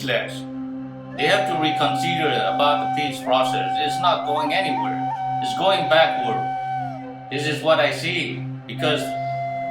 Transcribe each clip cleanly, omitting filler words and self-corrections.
peaceless. They have to reconsider about the peace process. It's not going anywhere. It's going backward. This is what I see because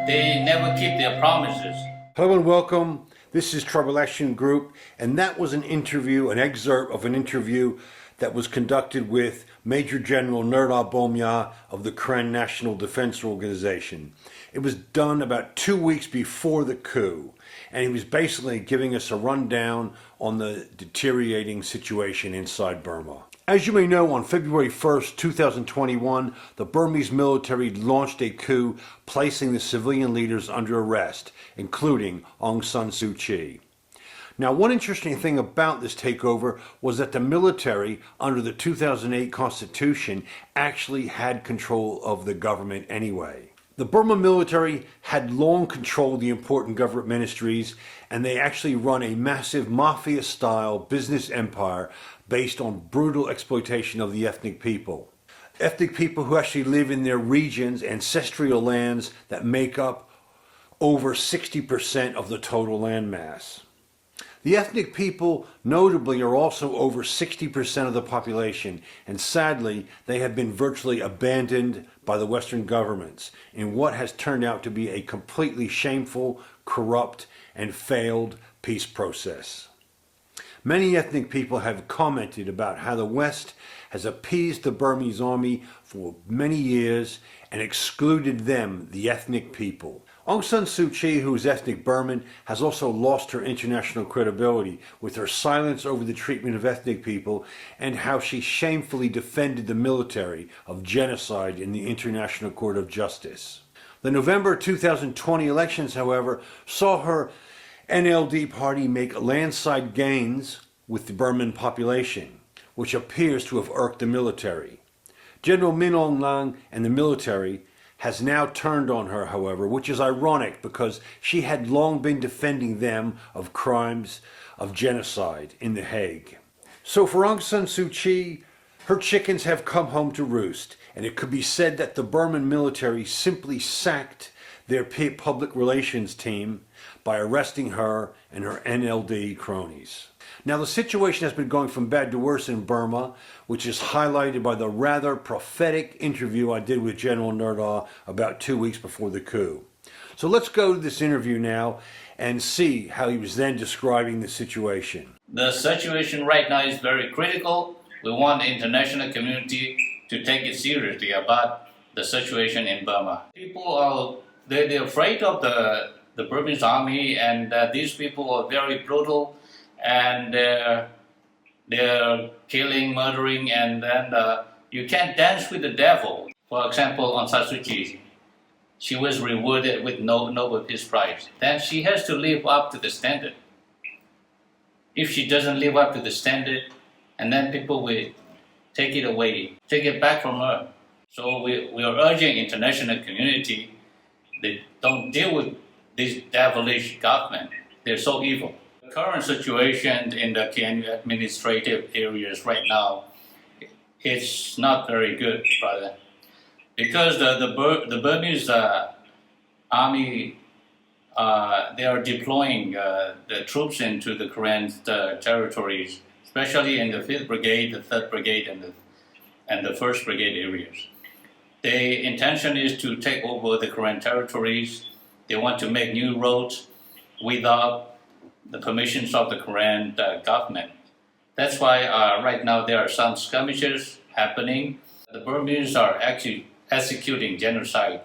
they never keep their promises. Hello and welcome. This is Trouble Action Group, and that was an excerpt of an interview that was conducted with Major General Nerdah Bo Mya of the Karen National Defense Organization. It was done about 2 weeks before the coup, and he was basically giving us a rundown on the deteriorating situation inside Burma. As you may know, on February 1st, 2021, the Burmese military launched a coup placing the civilian leaders under arrest, including Aung San Suu Kyi. Now, one interesting thing about this takeover was that the military, under the 2008 Constitution, actually had control of the government anyway. The Burma military had long controlled the important government ministries, and they actually run a massive mafia-style business empire based on brutal exploitation of the ethnic people. Ethnic people who actually live in their regions, ancestral lands that make up over 60% of the total landmass. The ethnic people, notably, are also over 60% of the population, and sadly, they have been virtually abandoned by the Western governments in what has turned out to be a completely shameful, corrupt, and failed peace process. Many ethnic people have commented about how the West has appeased the Burmese army for many years and excluded them, the ethnic people. Aung San Suu Kyi, who is ethnic Burman, has also lost her international credibility with her silence over the treatment of ethnic people and how she shamefully defended the military of genocide in the International Court of Justice. The November 2020 elections, however, saw her NLD party make landslide gains with the Burman population, which appears to have irked the military. General Min Aung Hlaing and the military has now turned on her, however, which is ironic because she had long been defending them of crimes of genocide in The Hague. So for Aung San Suu Kyi, her chickens have come home to roost, and it could be said that the Burman military simply sacked their public relations team by arresting her and her NLD cronies. Now, the situation has been going from bad to worse in Burma, which is highlighted by the rather prophetic interview I did with General Nerdah about 2 weeks before the coup. So let's go to this interview now and see how he was then describing the situation. The situation right now is very critical. We want the international community to take it seriously about the situation in Burma. People are they're afraid of the Burmese army, and these people are very brutal, and they're killing, murdering, and then you can't dance with the devil. For example, on Aung San Suu Kyi, she was rewarded with Nobel Peace Prize. Then she has to live up to the standard. If she doesn't live up to the standard, and then people will take it away, take it back from her. So we are urging international community, they don't deal with this devilish government. They're so evil. The current situation in the KNU administrative areas right now, it's not very good, brother. Because the Burmese army, they are deploying the troops into the Korean territories, especially in the 5th Brigade, the 3rd Brigade, and the 1st Brigade areas. The intention is to take over the Korean territories. They want to make new roads without the permissions of the Korean government. That's why right now there are some skirmishes happening. The Burmese are actually executing genocide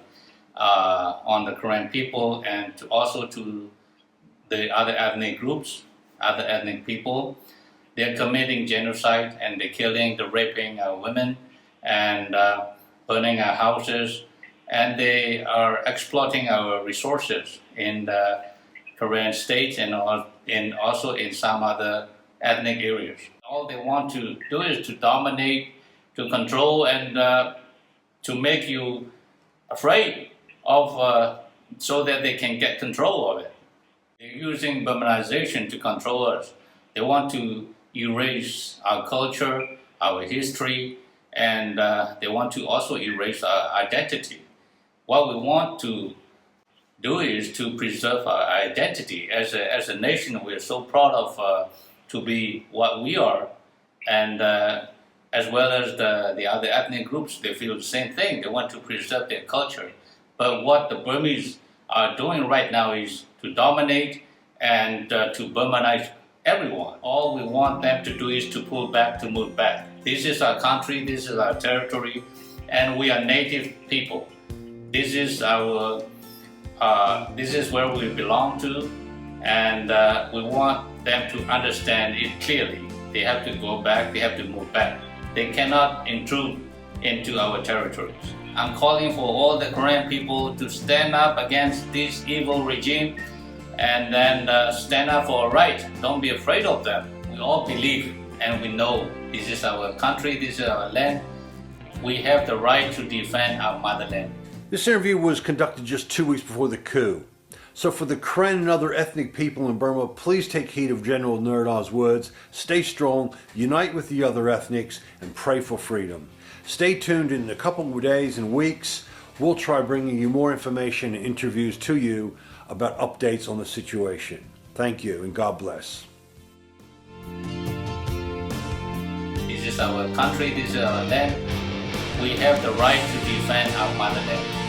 on the Korean people and also to the other ethnic groups, other ethnic people. They're committing genocide and they're killing, they're raping women and burning our houses, and they are exploiting our resources in the Korean state and also in some other ethnic areas. All they want to do is to dominate, to control, and to make you afraid of, so that they can get control of it. They're using Burmanization to control us. They want to erase our culture, our history, and they want to also erase our identity. What we want to do is to preserve our identity. As a nation, we're so proud of to be what we are, and as well as the other ethnic groups, they feel the same thing. They want to preserve their culture. But what the Burmese are doing right now is to dominate and to Burmanize everyone. All we want them to do is to pull back, to move back. This is our country, this is our territory, and we are native people. This is our, this is where we belong to, and we want them to understand it clearly. They have to go back, they have to move back. They cannot intrude into our territories. I'm calling for all the Korean people to stand up against this evil regime and then stand up for our right. Don't be afraid of them. We all believe and we know this is our country, this is our land. We have the right to defend our motherland. This interview was conducted just 2 weeks before the coup. So for the Karen and other ethnic people in Burma, please take heed of General Nerdah's words, stay strong, unite with the other ethnics, and pray for freedom. Stay tuned. In a couple of days and weeks, we'll try bringing you more information and interviews to you about updates on the situation. Thank you and God bless. This is our country, this is our land. We have the right to defend our motherland.